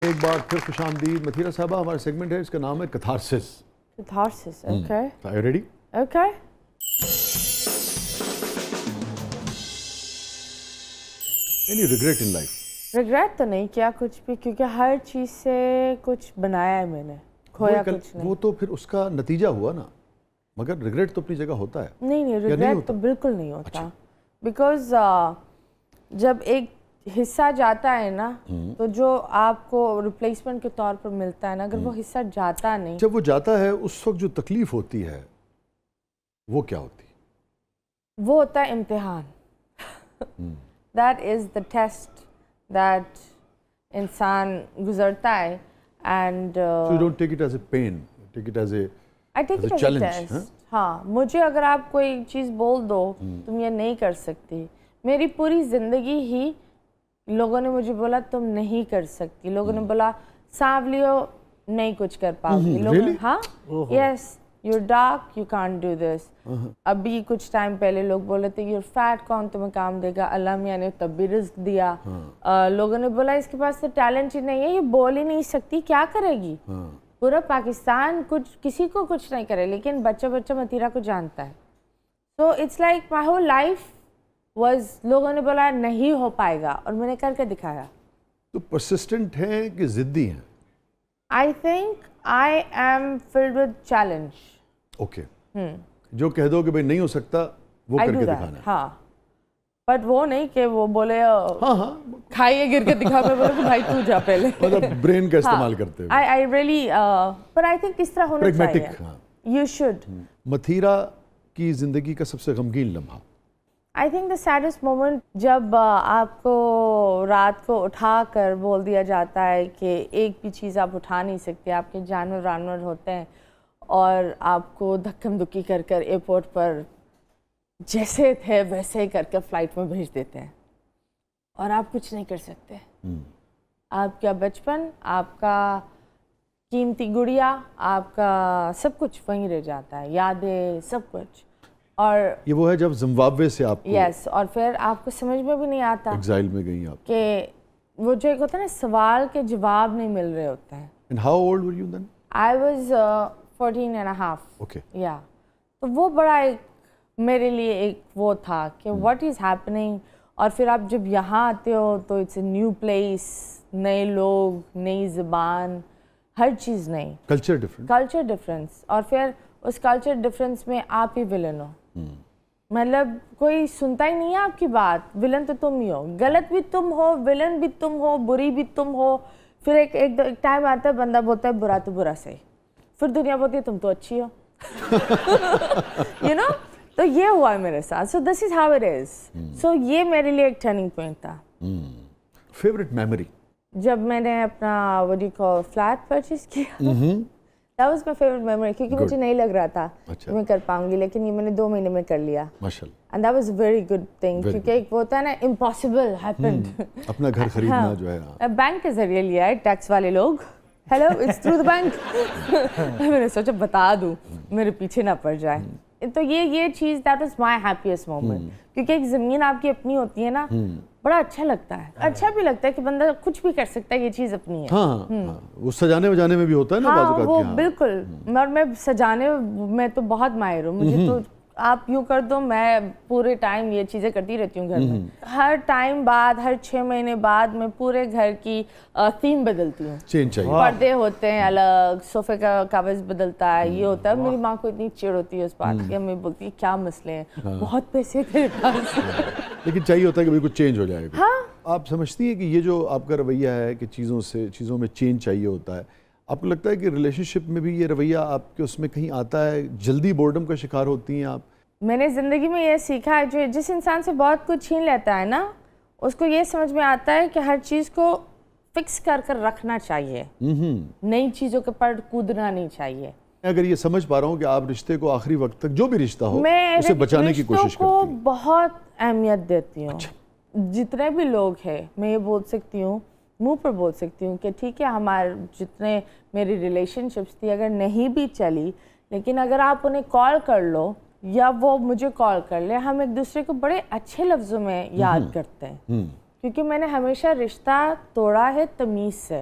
ایک بار پھر خوش آمدید متھیرا صاحبہ. ہمارا سیگمنٹ ہے، اس کا نام ہے catharsis. Catharsis, okay. Are you ready? Okay. Any regret in life? Regret تو نہیں کیا کچھ بھی، کیونکہ ہر چیز سے کچھ بنایا ہے میں نے، کھویا کچھ نہیں. وہ تو پھر اس کا نتیجہ ہوا نا، مگر ریگریٹ تو اپنی جگہ ہوتا ہے. نہیں ریگریٹ تو بالکل نہیں ہوتا، بیکاز جب ایک حصہ جاتا ہے نا تو جو آپ کو ریپلیسمنٹ کے طور پر ملتا ہے نا، اگر وہ حصہ جاتا نہیں، جب وہ جاتا ہے اس وقت جو تکلیف ہوتی ہے وہ کیا ہوتی ہے؟ وہ ہوتا ہے امتحان. That is the test that انسان گزرتا ہے. And So you don't take it as a pain, take it as a I take it as a challenge. test. ہاں، مجھے اگر آپ کوئی چیز بول دو تم یہ نہیں کر سکتی، میری پوری زندگی ہی لوگوں نے مجھے بولا تم نہیں کر سکتی، لوگوں نے بولا سانولیو نہیں کچھ کر پاؤ گی. لوگوں ہاں yes your dark you can't do this. ابھی کچھ ٹائم پہلے لوگ بولے تھے یور فیٹ کون تمہیں کام دے گا، اللہ میاں نے تب بھی رزق دیا. لوگوں نے بولا اس کے پاس تو ٹیلنٹ ہی نہیں ہے، یہ بول ہی نہیں سکتی، کیا کرے گی. پورا پاکستان کچھ کسی کو کچھ نہیں کرے، لیکن بچہ متھیرا کو جانتا ہے. So it's like my whole life was, لوگوں نے بولا نہیں ہو پائے گا اور میں نے کر کے دکھایا. تو پرسسٹنٹ ہیں کہ ضدی ہیں؟ I think I am filled with challenge. Okay, جو کہہ دو کہ بھائی نہیں ہو سکتا وہ کر کے دکھانا ہے. ہاں، بٹ وہ نہیں کہ وہ بولے ہاں کھائیے گر کے دکھا، میں بولے کہ بھائی تو جا پہلے. مطلب برین کا استعمال کرتے ہوئے. I really per I think کس طرح ہونا چاہیے. You should. متھیرا کی زندگی کا سب سے غمگین لمحہ؟ I think the saddest moment جب آپ کو رات کو اٹھا کر بول دیا جاتا ہے کہ ایک بھی چیز آپ اٹھا نہیں سکتے، آپ کے جانور ہوتے ہیں اور آپ کو دھکم دھکی کر کر ایئرپورٹ پر جیسے تھے ویسے ہی کر کے فلائٹ میں بھیج دیتے ہیں اور آپ کچھ نہیں کر سکتے. آپ کا بچپن، آپ کا قیمتی گڑیا، آپ کا سب کچھ وہیں رہ جاتا ہے، یادیں، سب کچھ. اور یہ وہ ہے جب زمبابوے سے آپ کو یس، اور پھر آپ کو سمجھ میں بھی نہیں آتا ایگزائل میں گئی آپ کہ وہ جو ایک ہوتا ہے نا سوال کے جواب نہیں مل رہے ہوتے ہیں. And how old were you then? I was 14 and a half. Okay. Yeah. تو وہ بڑا ایک میرے لیے ایک وہ تھا کہ what is happening. اور پھر آپ جب یہاں آتے ہو تو it's a new place، نئے لوگ، نئی زبان، ہر چیز نئی. Culture different. Culture difference. اور پھر اس کلچر ڈفرینس میں آپ ہی ولن ہو. مطلب کوئی سنتا ہی نہیں ہے آپ کی بات. ولن تو تم ہی ہو، غلط بھی تم ہو، ولن بھی تم ہو، بری بھی تم ہو. پھر ایک ٹائم آتا ہے بندہ بولتا ہے برا تو برا صحیح، پھر دنیا بولتی ہے تم تو اچھی ہو. یو نو، تو یہ ہوا ہے میرے ساتھ. سو دس از ہاؤ اٹ از. سو یہ میرے لیے ایک ٹرننگ پوائنٹ تھا. Favourite memory? جب میں نے اپنا what do you call flat purchase کیا، that was my favorite memory، کیونکہ مجھے نہیں لگ رہا تھا کہ میں کر پاؤں گی، لیکن یہ میں نے 2 مہینے میں کر لیا. ماشاءاللہ. and that was a very good thing، کیونکہ ایک وہ ہوتا ہے نا impossible happened. اپنا گھر خریدنا جو ہے بینک کے ذریعے لیا ہے، ٹیکس والے لوگ. Hello it's through the bank. میں نے سوچا بتا دوں میرے پیچھے نہ پڑ جائے. تو یہ چیز that was my happiest moment, کیونکہ ایک زمین آپ کی اپنی ہوتی ہے نا، بڑا اچھا لگتا ہے. اچھا بھی لگتا ہے کہ بندہ کچھ بھی کر سکتا ہے، یہ چیز اپنی ہے. ہاں، وہ سجانے وجانے میں بھی ہوتا ہے نا بعض اوقات. وہ بالکل. اور میں سجانے میں تو بہت ماہر ہوں. مجھے تو آپ یوں کر دو، میں پورے ٹائم یہ چیزیں کرتی رہتی ہوں گھر میں. ہر ٹائم بعد، ہر 6 مہینے بعد میں پورے گھر کی تھیم بدلتی ہوں. چینج چاہیے. پردے ہوتے ہیں الگ، صوفے کا کاغذ بدلتا ہے، یہ ہوتا ہے. میری ماں کو اتنی چڑ ہوتی ہے اس بات کی، امی بولتی ہے کیا مسئلے ہیں، بہت پیسے تیرے پاس. لیکن چاہیے ہوتا ہے کہ کچھ چینج ہو جائے. ہاں. آپ سمجھتی ہیں کہ یہ جو آپ کا رویہ ہے کہ چیزوں میں چینج چاہیے ہوتا ہے، آپ کو لگتا ہے کہ ریلیشن شپ میں بھی یہ رویہ آپ کے اس میں کہیں آتا ہے؟ جلدی بورڈم کا شکار ہوتی ہیں آپ؟ میں نے زندگی میں یہ سیکھا ہے، جو جس انسان سے بہت کچھ چھین لیتا ہے نا، اس کو یہ سمجھ میں آتا ہے کہ ہر چیز کو فکس کر رکھنا چاہیے، نئی چیزوں کے پر کودنا نہیں چاہیے. اگر یہ سمجھ پا رہا ہوں کہ آپ رشتے کو آخری وقت تک جو بھی رشتہ ہو میں اسے بچانے کی کوشش کرتی ہیں. میں بہت اہمیت دیتی ہوں. جتنے بھی لوگ ہیں میں یہ بول سکتی ہوں، منہ پر بول سکتی ہوں کہ ٹھیک ہے ہمارے جتنے میری ریلیشن شپس تھی اگر نہیں بھی چلی، لیکن اگر آپ انہیں کال کر لو یا وہ مجھے کال کر لے، ہم ایک دوسرے کو بڑے اچھے لفظوں میں یاد کرتے ہیں. کیونکہ میں نے ہمیشہ رشتہ توڑا ہے تمیز سے.